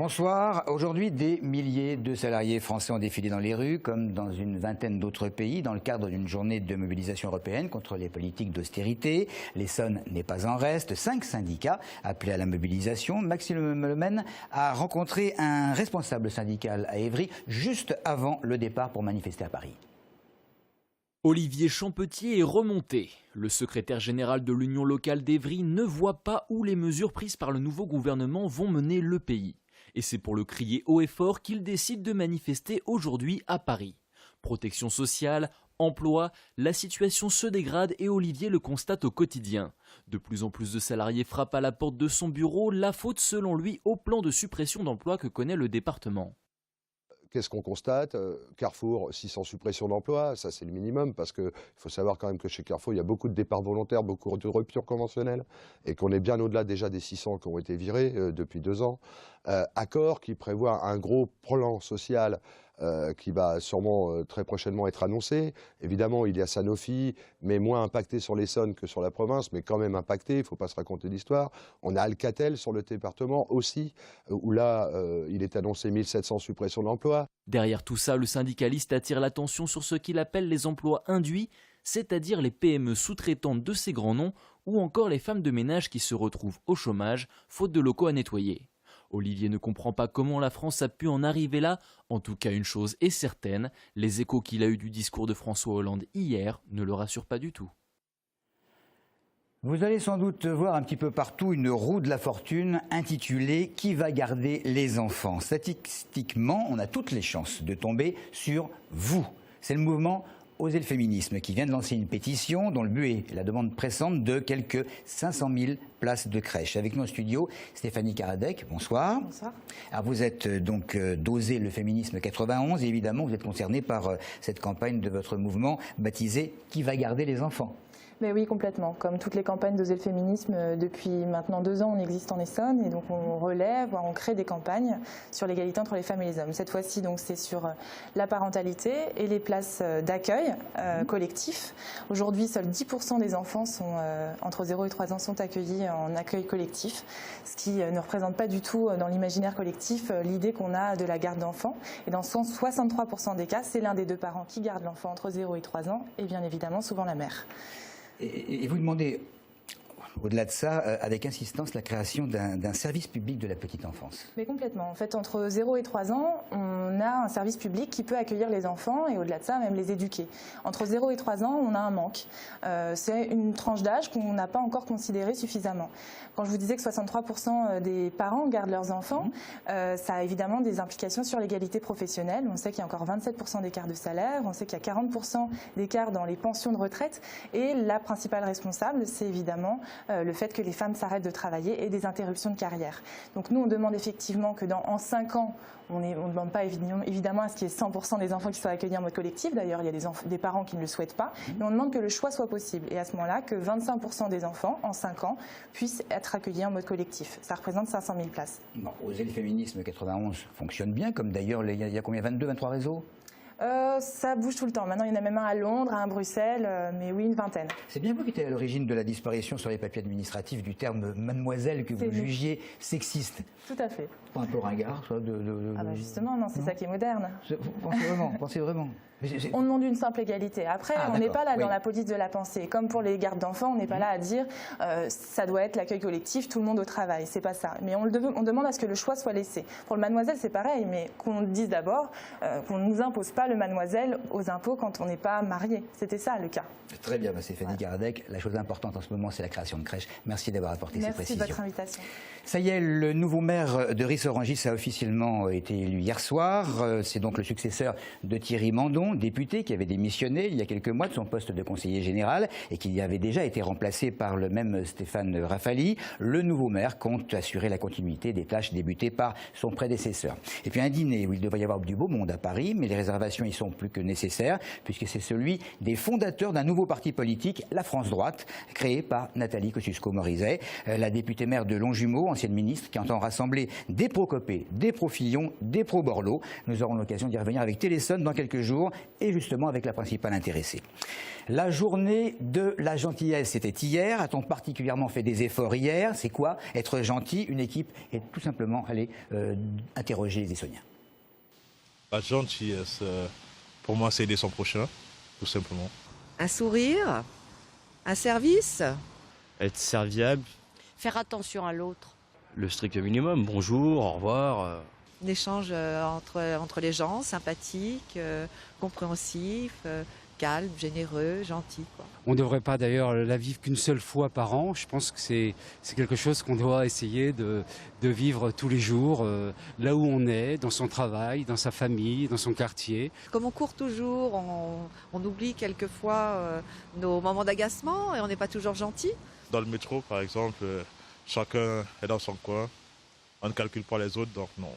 Bonsoir. Aujourd'hui, des milliers de salariés français ont défilé dans les rues, comme dans une vingtaine d'autres pays, dans le cadre d'une journée de mobilisation européenne contre les politiques d'austérité. L'Essonne n'est pas en reste. 5 syndicats appelés à la mobilisation. Maxime Lemaine a rencontré un responsable syndical à Évry juste avant le départ pour manifester à Paris. Olivier Champetier est remonté. Le secrétaire général de l'Union locale d'Évry ne voit pas où les mesures prises par le nouveau gouvernement vont mener le pays. Et c'est pour le crier haut et fort qu'il décide de manifester aujourd'hui à Paris. Protection sociale, emploi, la situation se dégrade et Olivier le constate au quotidien. De plus en plus de salariés frappent à la porte de son bureau, la faute selon lui au plan de suppression d'emplois que connaît le département. Qu'est-ce qu'on constate? Carrefour, 600 suppressions d'emplois, ça c'est le minimum, parce qu'il faut savoir quand même que chez Carrefour, il y a beaucoup de départs volontaires, beaucoup de ruptures conventionnelles, et qu'on est bien au-delà déjà des 600 qui ont été virés depuis 2 ans. Accor qui prévoit un gros plan social qui va sûrement très prochainement être annoncé. Évidemment, il y a Sanofi, mais moins impacté sur l'Essonne que sur la province, mais quand même impacté, il ne faut pas se raconter l'histoire. On a Alcatel sur le département aussi, où là, il est annoncé 1700 suppressions d'emplois. Derrière tout ça, le syndicaliste attire l'attention sur ce qu'il appelle les emplois induits, c'est-à-dire les PME sous-traitantes de ces grands noms, ou encore les femmes de ménage qui se retrouvent au chômage, faute de locaux à nettoyer. Olivier ne comprend pas comment la France a pu en arriver là. En tout cas, une chose est certaine, les échos qu'il a eus du discours de François Hollande hier ne le rassurent pas du tout. Vous allez sans doute voir un petit peu partout une roue de la fortune intitulée « Qui va garder les enfants ?» Statistiquement, on a toutes les chances de tomber sur vous. C'est le mouvement Osez le féminisme qui vient de lancer une pétition dont le but est la demande pressante de quelques 500 000 places de crèche. Avec nous en studio, Stéphanie Karadec, bonsoir. Bonsoir. Alors vous êtes donc d'Osez le féminisme 91 et évidemment vous êtes concerné par cette campagne de votre mouvement baptisée « Qui va garder les enfants ?» Mais oui, complètement. Comme toutes les campagnes d'Osez le féminisme, depuis maintenant 2 ans, on existe en Essonne et donc on relève, voire on crée des campagnes sur l'égalité entre les femmes et les hommes. Cette fois-ci, donc, c'est sur la parentalité et les places d'accueil collectif. Aujourd'hui, seuls 10% des enfants sont, entre 0 et 3 ans sont accueillis en accueil collectif, ce qui ne représente pas du tout dans l'imaginaire collectif l'idée qu'on a de la garde d'enfants. Et dans 63% des cas, c'est l'un des 2 parents qui garde l'enfant entre 0 et 3 ans et bien évidemment souvent la mère. Et vous demandez, au-delà de ça, avec insistance, la création d'un service public de la petite enfance. Mais complètement. En fait, entre 0 et 3 ans, on a un service public qui peut accueillir les enfants et au-delà de ça, même les éduquer. Entre 0 et 3 ans, on a un manque. C'est une tranche d'âge qu'on n'a pas encore considérée suffisamment. Quand je vous disais que 63% des parents gardent leurs enfants, ça a évidemment des implications sur l'égalité professionnelle. On sait qu'il y a encore 27% d'écart de salaire, on sait qu'il y a 40% d'écart dans les pensions de retraite et la principale responsable, c'est évidemment le fait que les femmes s'arrêtent de travailler et des interruptions de carrière. Donc nous, on demande effectivement que en 5 ans, on ne demande pas évidemment à ce qu'il y ait 100% des enfants qui soient accueillis en mode collectif. D'ailleurs, il y a des parents qui ne le souhaitent pas. Mais on demande que le choix soit possible. Et à ce moment-là, que 25% des enfants, en 5 ans, puissent être accueillis en mode collectif. Ça représente 500 000 places. Bon, Osez le féminisme 91 fonctionne bien, comme d'ailleurs, il y a combien, 22, 23 réseaux? Ça bouge tout le temps. Maintenant, il y en a même un à Londres, un à Bruxelles, mais oui, une vingtaine. C'est bien vous qui étiez à l'origine de la disparition sur les papiers administratifs du terme mademoiselle que vous jugiez sexiste. Tout à fait. Pas un peu ringard, ça Ah bah justement, non, c'est ça qui est moderne. Vous pensez vraiment On demande une simple égalité. Après, on n'est pas là dans la police de la pensée. Comme pour les gardes d'enfants, on n'est pas là à dire ça doit être l'accueil collectif, tout le monde au travail. C'est pas ça. Mais on demande à ce que le choix soit laissé. Pour le mademoiselle, c'est pareil, mais qu'on dise d'abord qu'on ne nous impose pas le mademoiselle aux impôts quand on n'est pas marié. C'était ça le cas. Très bien, Stéphanie Karadec. La chose importante en ce moment, c'est la création de crèches. Merci d'avoir apporté ces précisions. Merci de votre invitation. Ça y est, le nouveau maire de Ris-Orangis a officiellement été élu hier soir. C'est donc le successeur de Thierry Mandon, député qui avait démissionné il y a quelques mois de son poste de conseiller général et qui avait déjà été remplacé par le même Stéphane Rafali. Le nouveau maire compte assurer la continuité des tâches débutées par son prédécesseur. Et puis un dîner où il devrait y avoir du beau monde à Paris, mais les réservations y sont plus que nécessaires puisque c'est celui des fondateurs d'un nouveau parti politique, la France Droite, créé par Nathalie Kosciusko-Morizet, la députée maire de Longjumeau, ancienne ministre, qui entend rassembler des pro-Copé, des pro-Fillon, des pro-Borloo. Nous aurons l'occasion d'y revenir avec Téléson dans quelques jours. et justement avec la principale intéressée. La journée de la gentillesse, c'était hier. A-t-on particulièrement fait des efforts hier? C'est quoi être gentil? Une équipe est tout simplement allée interroger les Essonniens. La gentillesse, pour moi, c'est aider son prochain, tout simplement. Un sourire, un service. Être serviable. Faire attention à l'autre. Le strict minimum, bonjour, au revoir. Un échange entre les gens, sympathique, compréhensif, calme, généreux, gentil, quoi. On ne devrait pas d'ailleurs la vivre qu'une seule fois par an. Je pense que c'est quelque chose qu'on doit essayer de vivre tous les jours, là où on est, dans son travail, dans sa famille, dans son quartier. Comme on court toujours, on oublie quelquefois nos moments d'agacement et on n'est pas toujours gentil. Dans le métro, par exemple, chacun est dans son coin. On ne calcule pas les autres, donc non.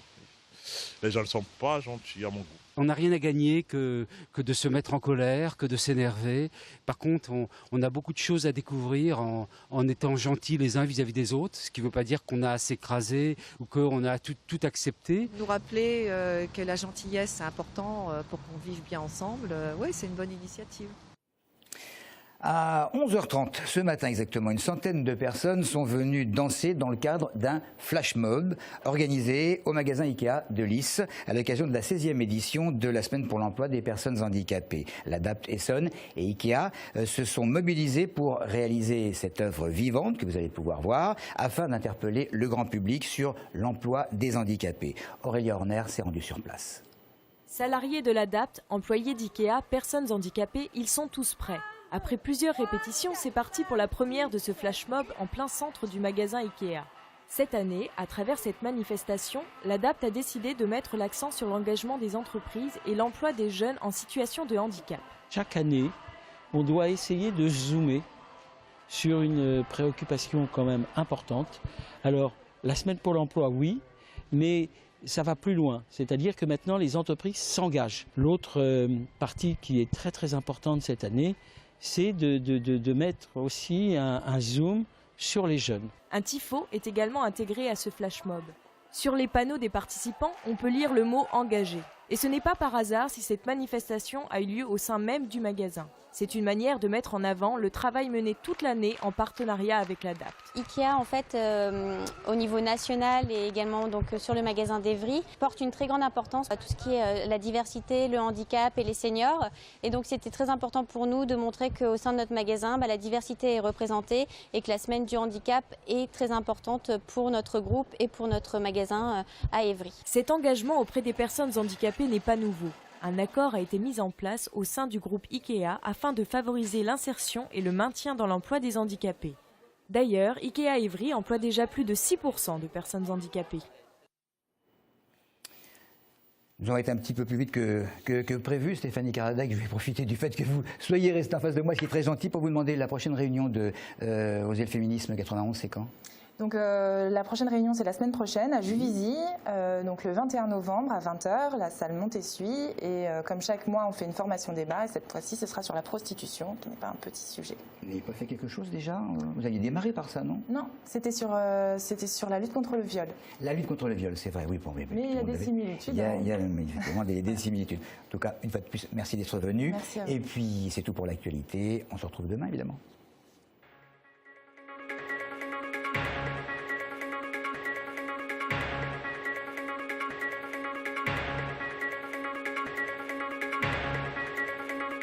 Les gens ne sont pas gentils à mon goût. On n'a rien à gagner que de se mettre en colère, que de s'énerver. Par contre, on a beaucoup de choses à découvrir en étant gentils les uns vis-à-vis des autres, ce qui ne veut pas dire qu'on a à s'écraser ou qu'on a tout accepté. Nous rappeler que la gentillesse, c'est important pour qu'on vive bien ensemble, oui, c'est une bonne initiative. À 11h30, ce matin exactement, une centaine de personnes sont venues danser dans le cadre d'un flash mob organisé au magasin Ikea de Lys à l'occasion de la 16e édition de la Semaine pour l'emploi des personnes handicapées. L'ADAPT Essonne et Ikea se sont mobilisés pour réaliser cette œuvre vivante que vous allez pouvoir voir afin d'interpeller le grand public sur l'emploi des handicapés. Aurélia Horner s'est rendue sur place. Salariés de l'ADAPT, employés d'Ikea, personnes handicapées, ils sont tous prêts. Après plusieurs répétitions, c'est parti pour la première de ce flash mob en plein centre du magasin Ikea. Cette année, à travers cette manifestation, l'ADAPT a décidé de mettre l'accent sur l'engagement des entreprises et l'emploi des jeunes en situation de handicap. Chaque année, on doit essayer de zoomer sur une préoccupation quand même importante. Alors, la semaine pour l'emploi, oui, mais ça va plus loin, c'est-à-dire que maintenant les entreprises s'engagent. L'autre partie qui est très très importante cette année, c'est de mettre aussi un zoom sur les jeunes. Un tifo est également intégré à ce flash mob. Sur les panneaux des participants, on peut lire le mot « engagé ». Et ce n'est pas par hasard si cette manifestation a eu lieu au sein même du magasin. C'est une manière de mettre en avant le travail mené toute l'année en partenariat avec l'ADAPT. Ikea, en fait, au niveau national et également donc, sur le magasin d'Evry, porte une très grande importance à tout ce qui est la diversité, le handicap et les seniors. Et donc c'était très important pour nous de montrer qu'au sein de notre magasin, la diversité est représentée et que la semaine du handicap est très importante pour notre groupe et pour notre magasin à Evry. Cet engagement auprès des personnes handicapées n'est pas nouveau. Un accord a été mis en place au sein du groupe Ikea afin de favoriser l'insertion et le maintien dans l'emploi des handicapés. D'ailleurs, Ikea Evry emploie déjà plus de 6% de personnes handicapées. Nous avons été un petit peu plus vite que prévu. Stéphanie Caradac, je vais profiter du fait que vous soyez resté en face de moi, ce qui est très gentil, pour vous demander la prochaine réunion de Oser le féminisme 91, c'est quand ? Donc la prochaine réunion, c'est la semaine prochaine à Juvisy, donc le 21 novembre à 20h, la salle Montessuie. Et comme chaque mois, on fait une formation débat. Et cette fois-ci, ce sera sur la prostitution, qui n'est pas un petit sujet. Vous n'avez pas fait quelque chose déjà? Vous aviez démarré par ça, non? Non, c'était sur la lutte contre le viol. La lutte contre le viol, c'est vrai, oui. Bon, mais il y a des similitudes. Il y a effectivement des similitudes. En tout cas, une fois de plus, merci d'être venu. Merci à vous. Et puis, c'est tout pour l'actualité. On se retrouve demain, évidemment.